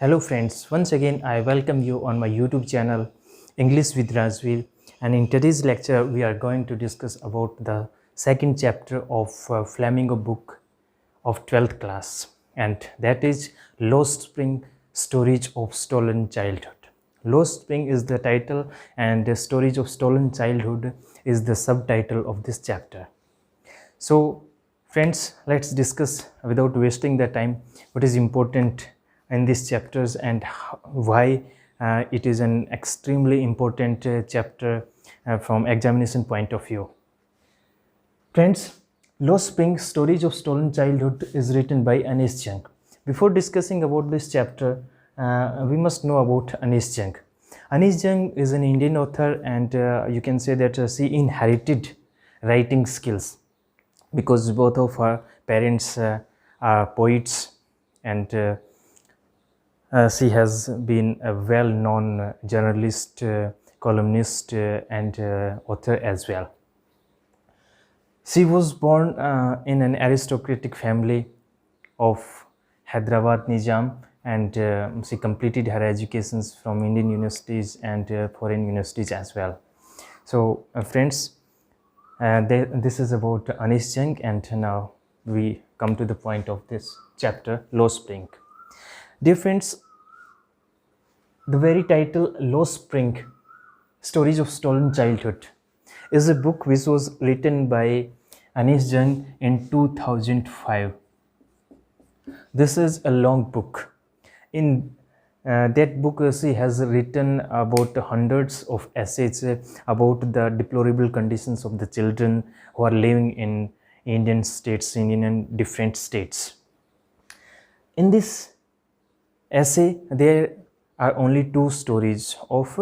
Hello friends, once again I welcome you on my YouTube channel English with Razveer, and in today's lecture we are going to discuss about the second chapter of Flamingo book of 12th class, and that is Lost Spring, Storage of Stolen Childhood. Lost Spring is the title and Storage of Stolen Childhood is the subtitle of this chapter. So friends, let's discuss without wasting the time what is important in these chapters and why it is an extremely important chapter from examination point of view. Friends, Lost Spring, Storage of Stolen Childhood is written by Anish Jung. Before discussing about this chapter, we must know about Anish Jung. Anish Jung is an Indian author, and you can say that she inherited writing skills because both of her parents are poets, and she has been a well-known journalist, columnist, and author as well. She was born in an aristocratic family of Hyderabad Nizam, and she completed her educations from Indian universities and foreign universities as well. So friends, this is about Anish Jung, and now we come to the point of this chapter, Lost Spring. Dear friends, the very title Lost Spring, Stories of Stolen Childhood is a book which was written by Anish Jung in 2005. This is a long book. In that book, she has written about hundreds of essays about the deplorable conditions of the children who are living in Indian states, in different states. In this essay, there are only two stories of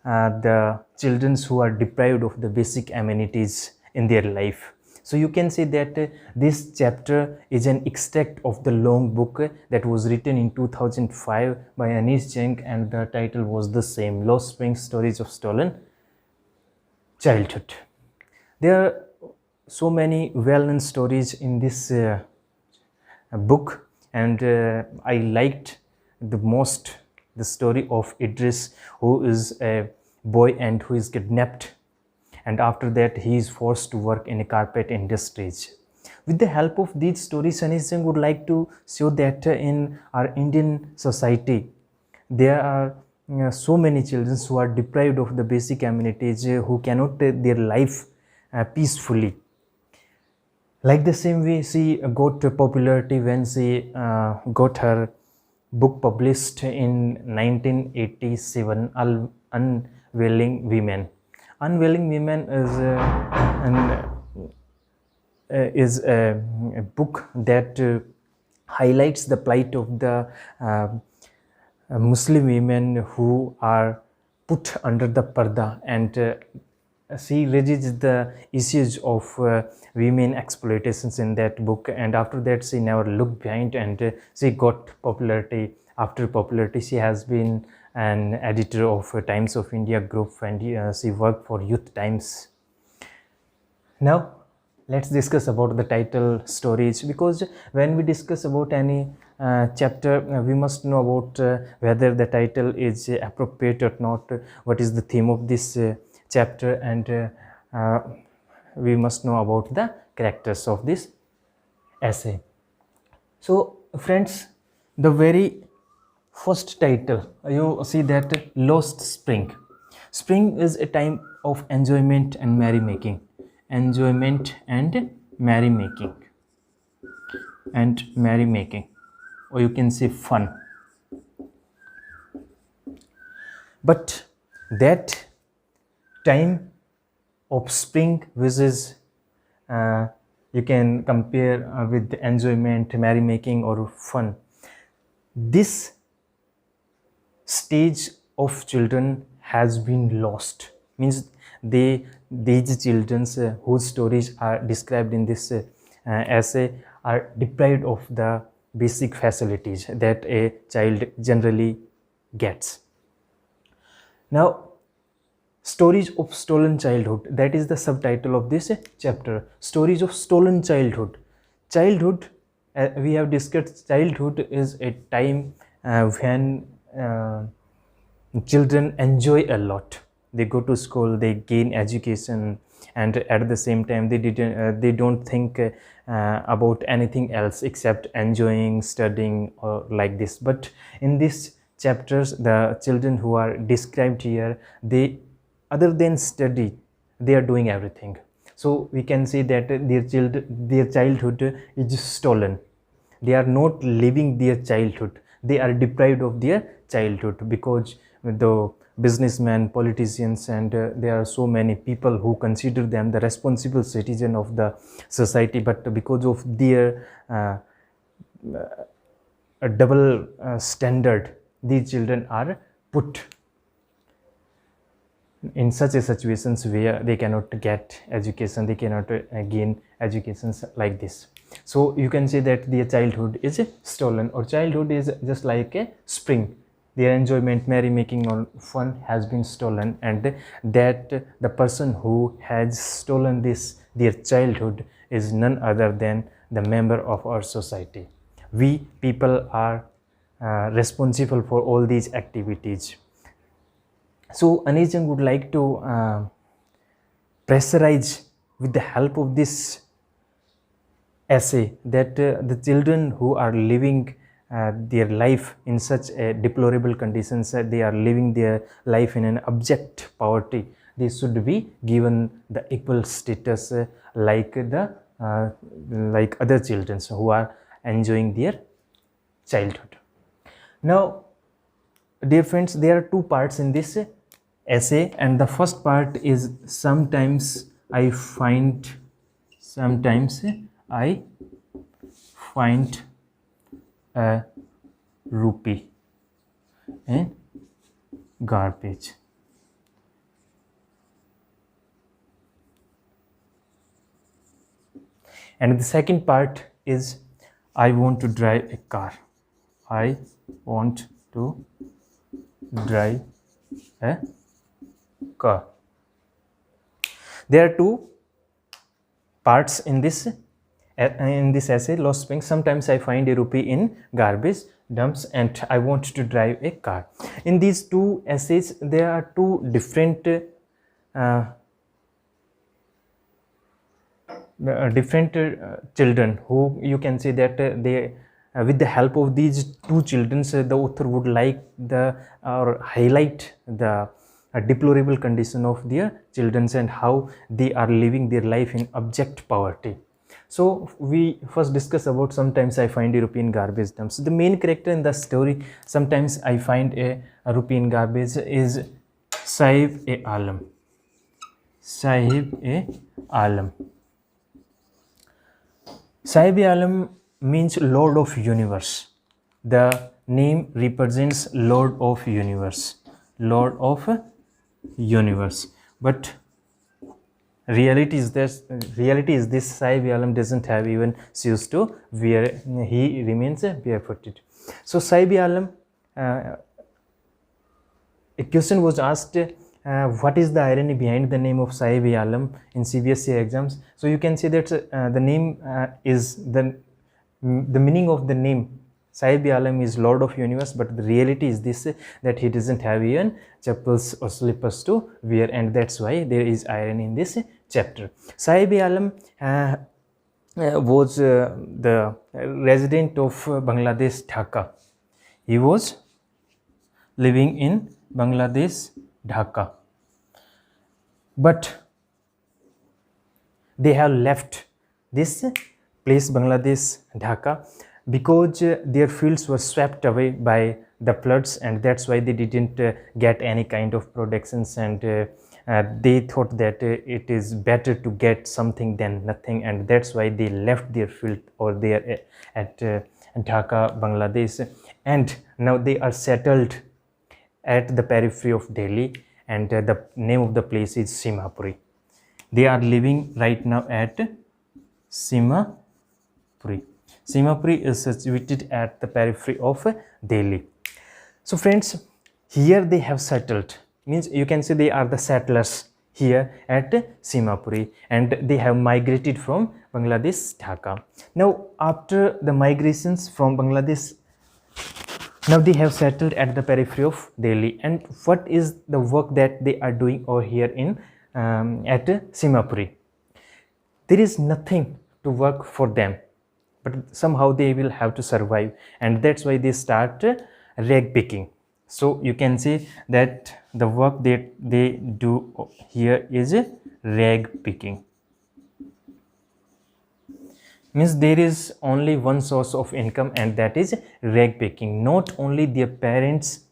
the children who are deprived of the basic amenities in their life. So you can say that this chapter is an extract of the long book that was written in 2005 by Anish Jung, and the title was the same, Lost Spring, Stories of Stolen Childhood. There are so many well-known stories in this book, and I liked the most the story of Idris, who is a boy and who is kidnapped, and after that he is forced to work in a carpet industries. With the help of these stories, Anish Jung would like to show that in our Indian society there are so many children who are deprived of the basic amenities, who cannot take their life peacefully. Like the same way, she got popularity when she got her book published in 1987, Unwilling Women. Unwilling Women is a book that highlights the plight of the Muslim women who are put under the parda, and she raises the issues of women exploitations in that book, and after that she never looked behind, and she got popularity. After popularity, she has been an editor of Times of India group, and she worked for Youth Times. Now let's discuss about the title stories, because when we discuss about any chapter, we must know about whether the title is appropriate or not, what is the theme of this chapter, and we must know about the characters of this essay. So friends, the very first title, you see that Lost Spring. Spring is a time of enjoyment and merrymaking. Enjoyment and merrymaking. And merrymaking, or you can say fun. But that time of spring, which is you can compare with the enjoyment, merrymaking, or fun. This stage of children has been lost. Means these children whose stories are described in this essay are deprived of the basic facilities that a child generally gets. Now, Stories of Stolen Childhood, that is the subtitle of this chapter. Stories of Stolen Childhood. Childhood, we have discussed, childhood is a time when children enjoy a lot. They go to school, they gain education, and at the same time they don't think about anything else except enjoying studying or like this. But in these chapters, the children who are described here, they, other than study, they are doing everything. So we can say that their childhood is stolen. They are not living their childhood, they are deprived of their childhood, because the businessmen, politicians, and there are so many people who consider them the responsible citizen of the society, but because of their double standard, these children are put in such a situations where they cannot get education, they cannot gain educations like this. So you can say that their childhood is stolen, or childhood is just like a spring. Their enjoyment, merrymaking, or fun has been stolen, and that the person who has stolen this, their childhood, is none other than the member of our society. We people are responsible for all these activities. So Anish Jung would like to pressurize with the help of this essay that the children who are living their life in such a deplorable conditions, they are living their life in an abject poverty, they should be given the equal status like other children who are enjoying their childhood. Now, dear friends, there are two parts in this essay, and the first part is sometimes I find a rupee in garbage. And the second part is I want to drive a car. I want to drive a car. There are two parts in this essay, Lost Spring. Sometimes I find a rupee in garbage dumps, and I want to drive a car. In these two essays, there are two different children who, you can say that they with the help of these two children, the author would like or highlight the deplorable condition of their children and how they are living their life in abject poverty. So we first discuss about sometimes I find a rupee in garbage dumps. The main character in the story, sometimes I find a rupee in garbage, is Sahib-e-Alam. Sahib-e-Alam. Sahib-e-Alam means Lord of Universe. The name represents Lord of Universe. Lord of Universe. But reality is this Sahib-e-Alam doesn't have even shoes to wear. He remains barefooted. So Sahib-e-Alam, a question was asked, what is the irony behind the name of Sahib-e-Alam in CBSE exams? So you can say that the name is the meaning of the name Sahib-e-Alam is Lord of Universe, but the reality is this, that he doesn't have even chappals or slippers to wear, and that's why there is irony in this chapter. Sahib-e-Alam was the resident of Bangladesh, Dhaka. He was living in Bangladesh, Dhaka. But they have left this place, Bangladesh, Dhaka, because their fields were swept away by the floods, and that's why they didn't get any kind of productions, and they thought that it is better to get something than nothing, and that's why they left their field or there at Dhaka, Bangladesh, and now they are settled at the periphery of Delhi, and the name of the place is Simhapuri. They are living right now at Simhapuri. Simhapuri is situated at the periphery of Delhi. So friends, here they have settled. Means you can say they are the settlers here at Simhapuri, and they have migrated from Bangladesh, Dhaka. Now after the migrations from Bangladesh, Now they have settled at the periphery of Delhi. And what is the work that they are doing over here in at Simapuri? There is nothing to work for them, but somehow they will have to survive, and that's why they start rag picking. So you can see that the work that they do here is rag picking. Means there is only one source of income, and that is rag picking. Not only their parents,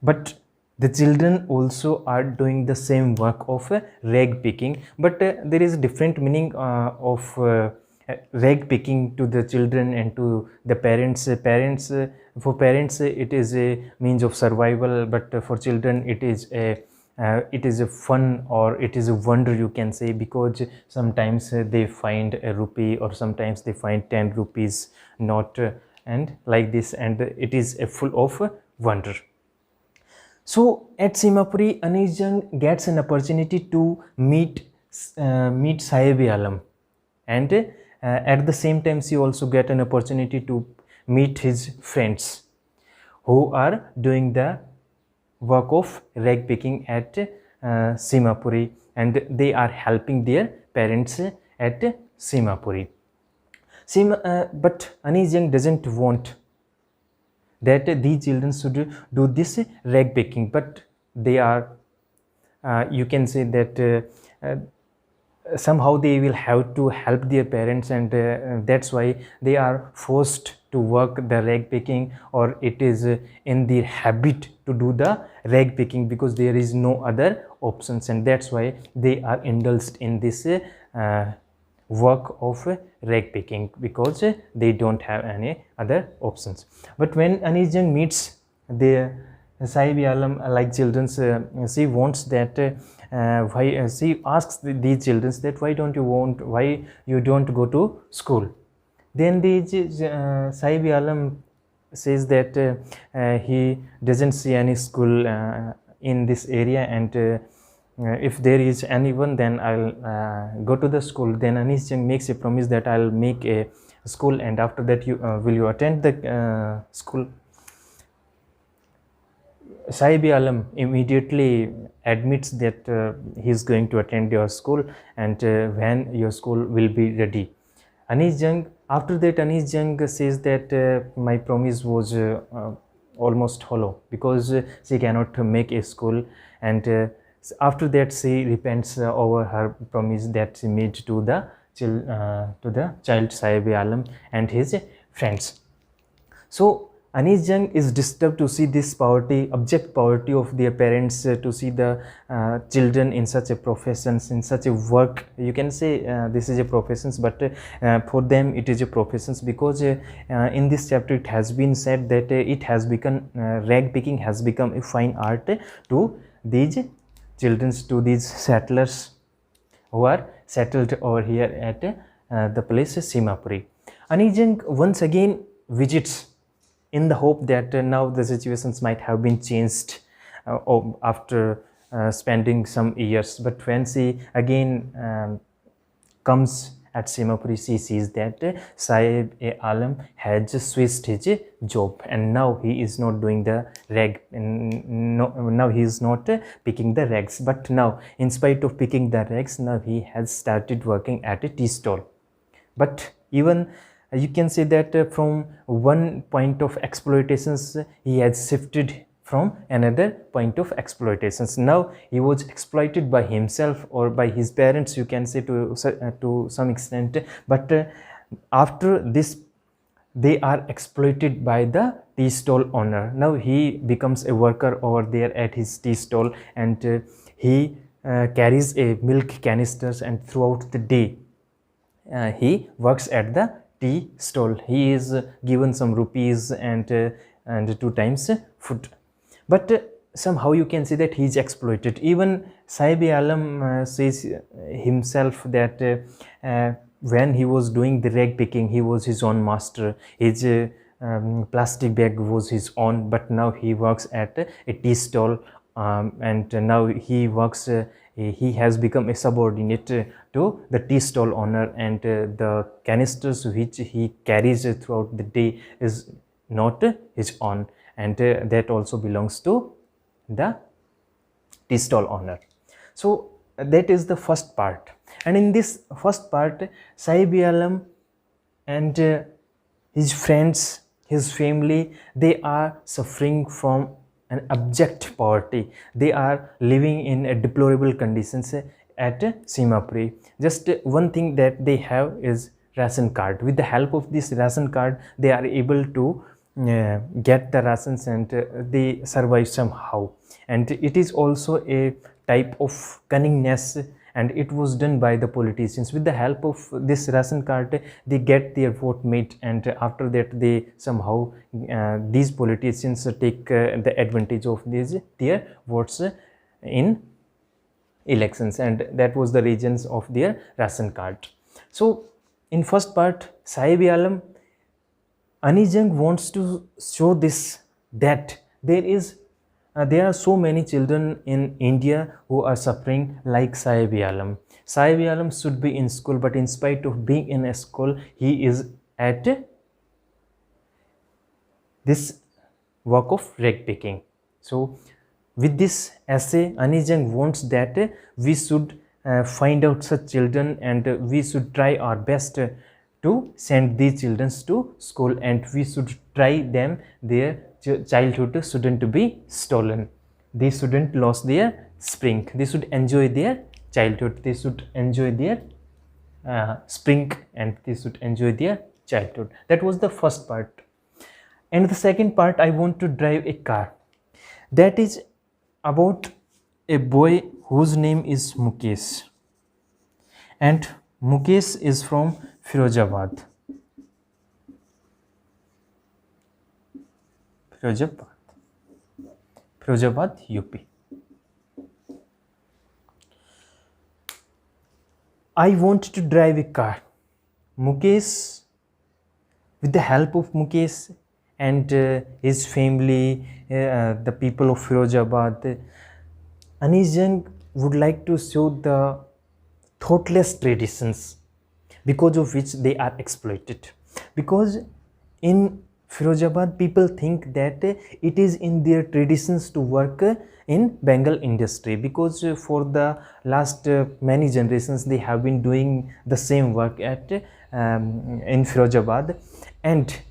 but the children also are doing the same work of rag picking, but there is a different meaning of rag picking to the children and to the parents. For parents it is a means of survival, but for children it is a fun, or it is a wonder, you can say, because sometimes they find a rupee, or sometimes they find 10 rupees note, and like this, and it is a full of wonder. So at Simapuri, Anis Jung gets an opportunity to meet Sahib Alam, and at the same time she also get an opportunity to meet his friends who are doing the work of rag picking at Simapuri, and they are helping their parents at Simapuri. But Anis Jung doesn't want that these children should do this rag picking, but they are you can say that somehow they will have to help their parents, and that's why they are forced to work the rag picking, or it is in their habit to do the rag picking, because there is no other options, and that's why they are indulged in this work of rag picking, because they don't have any other options. But when Anis Jung meets the Sahib Alam like children, she wants that why she asks these children that why you don't go to school. Then the Sahib Alam says that he doesn't see any school in this area, and if there is anyone, then I'll go to the school. Then Anis Jung makes a promise that I'll make a school, and after that will you attend the school? Sahib Alam immediately admits that he is going to attend your school, and when your school will be ready. Anis Jung, after that, Anis Jung says that my promise was almost hollow, because she cannot make a school, and after that she repents over her promise that she made to the child Sahib Alam and his friends. So Anis Jung is disturbed to see this poverty, abject poverty of their parents, to see the children in such a profession, in such a work. You can say this is a profession, but for them it is a profession, because in this chapter it has been said that it has become rag picking has become a fine art to these children, to these settlers who are settled over here at the place Simapuri. Anis Jung once again visits in the hope that now the situations might have been changed after spending some years. But when she again comes at Simapuri, she sees that Sahib Alam has switched his job, and now he is not doing the rag, now he is not picking the rags, but now in spite of picking the rags, now he has started working at a tea stall. But even you can say that from one point of exploitations he has shifted from another point of exploitations. Now he was exploited by himself or by his parents, you can say, to some extent, but after this they are exploited by the tea stall owner. Now he becomes a worker over there at his tea stall, and he carries a milk canisters, and throughout the day he works at the tea stall. He is given some rupees and 2 times food, but somehow you can see that he is exploited. Even Sahib Alam says himself that when he was doing the rag picking, he was his own master, his plastic bag was his own, but now he works at a tea stall, and now he works he has become a subordinate to the tea stall owner, and the canisters which he carries throughout the day is not his own, and that also belongs to the tea stall owner. So that is the first part. And in this first part, Sahib Alam and his friends, his family, they are suffering from an abject poverty. They are living in a deplorable conditions at Simapuri. Just one thing that they have is ration card. With the help of this ration card, they are able to get the rations, and they survive somehow. And it is also a type of cunningness, and it was done by the politicians. With the help of this ration card, they get their vote made, and after that they somehow these politicians take the advantage of their votes in elections, and that was the reasons of their ration card. So in first part, Sahib Alam, Anijang wants to show this, that there are so many children in India who are suffering like Sahib Alam. Sahib Alam should be in school, but in spite of being in a school, he is at this work of rag picking. So with this essay, Anijang wants that we should find out such children, and we should try our best to send these children to school, and we should try them their childhood shouldn't be stolen. They shouldn't lose their spring. They should enjoy their childhood. They should enjoy their spring, and they should enjoy their childhood. That was the first part. And the second part, I want to drive a car. That is about a boy whose name is Mukesh, and Mukesh is from Firozabad. Firozabad, UP. I want to drive a car. Mukesh, with the help of Mukesh and his family, the people of Firozabad, Anijang would like to show the thoughtless traditions because of which they are exploited. Because in Firozabad, people think that it is in their traditions to work in Bengal industry, because for the last many generations they have been doing the same work at in Firozabad. And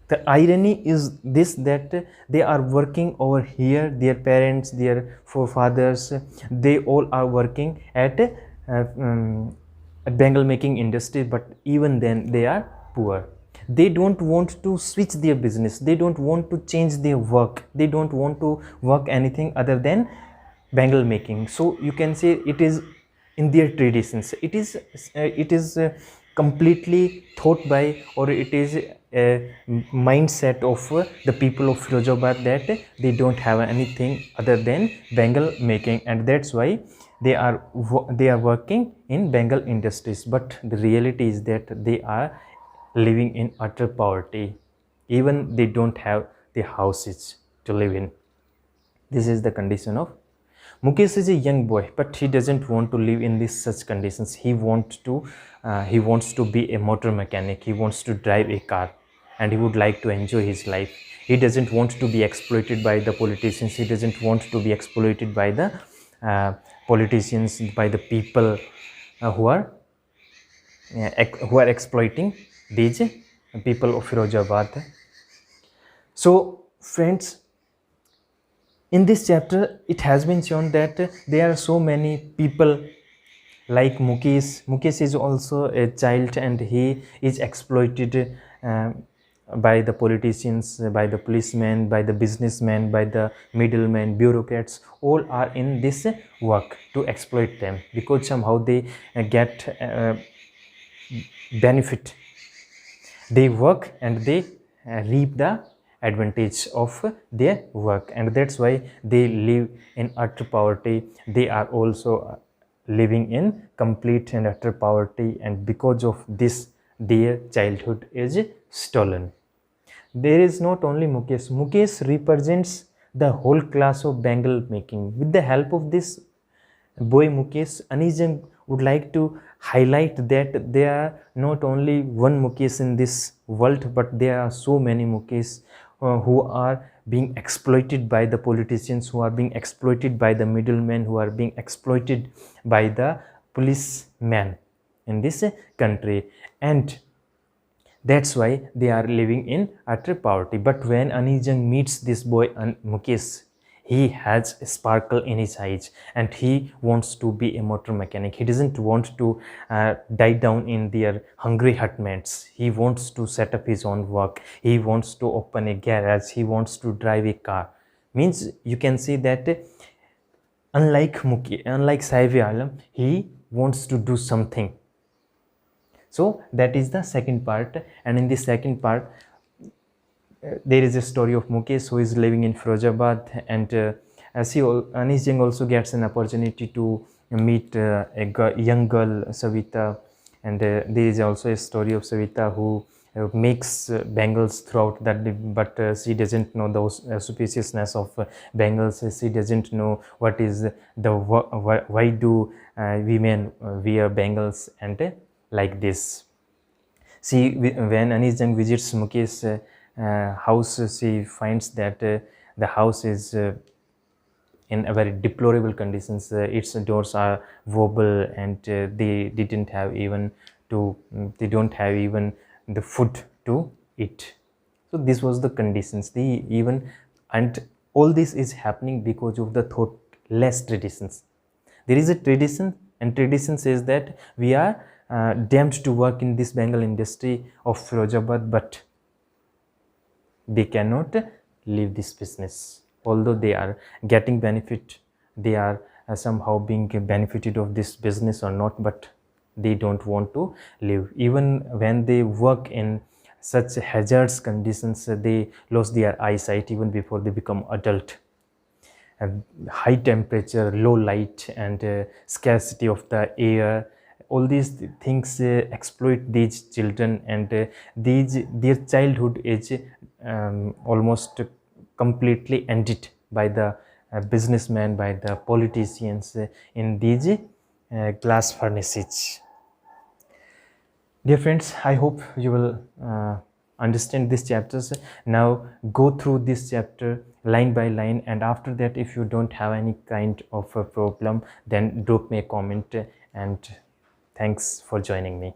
the irony is this, that they are working over here, their parents, their forefathers, they all are working at Bengal making industry, but even then they are poor. They don't want to switch their business, they don't want to change their work, they don't want to work anything other than Bengal making. So you can say it is in their traditions. It is completely thought by, or it is a mindset of the people of Firozabad that they don't have anything other than Bengal making, and that's why they are working in Bengal industries. But the reality is that they are living in utter poverty. Even they don't have the houses to live in. This is the condition of Mukesh. Is a young boy, but he doesn't want to live in these such conditions. He wants to be a motor mechanic. He wants to drive a car, and he would like to enjoy his life. He doesn't want to be exploited by the politicians. He doesn't want to be exploited by the politicians, by the people who are exploiting these people of Firozabad. So friends, in this chapter it has been shown that there are so many people like Mukesh. Mukesh is also a child, and he is exploited by the politicians, by the policemen, by the businessmen, by the middlemen, bureaucrats. All are in this work to exploit them, because somehow they get benefit. They work and they reap the advantage of their work, and that's why they live in utter poverty. They are also living in complete and utter poverty, and because of this their childhood is stolen. There is not only Mukesh. Mukesh represents the whole class of Bengal making. With the help of this boy Mukesh, Anijang would like to highlight that there are not only one Mukesh in this world, but there are so many Mukesh who are being exploited by the politicians, who are being exploited by the middlemen, who are being exploited by the policemen in this country, and that's why they are living in utter poverty. But when Ani Jung meets this boy Mukesh, he has a sparkle in his eyes and he wants to be a motor mechanic. He doesn't want to die down in their hungry hutments. He wants to set up his own work. He wants to open a garage. He wants to drive a car. Means you can see that unlike Saif Alam, he wants to do something. So that is the second part, and in the second part there is a story of Mukesh, who is living in Firozabad, and Anis Jung also gets an opportunity to meet a young girl, Savita, and there is also a story of Savita who makes bangles throughout that day, but she doesn't know the auspiciousness of bangles. She doesn't know what is the why do women wear bangles and like this. See, when Anis Jung visits Mukesh's house, she finds that the house is in a very deplorable conditions. Its doors are wobble, and they didn't have even they don't have even the food to eat. So this was the conditions. And all this is happening because of the thoughtless traditions. There is a tradition, and tradition says that we are damned to work in this Bengal industry of Firozabad, but they cannot leave this business. Although they are getting benefit, they are somehow being benefited of this business or not, but they don't want to leave. Even when they work in such hazardous conditions, they lose their eyesight even before they become adult. High temperature, low light, and scarcity of the air, all these things exploit these children, and their childhood is almost completely ended by the businessmen, by the politicians in these glass furnaces. Dear friends, I hope you will understand these chapters. Now go through this chapter line by line, and after that, if you don't have any kind of a problem, then drop me a comment, and thanks for joining me.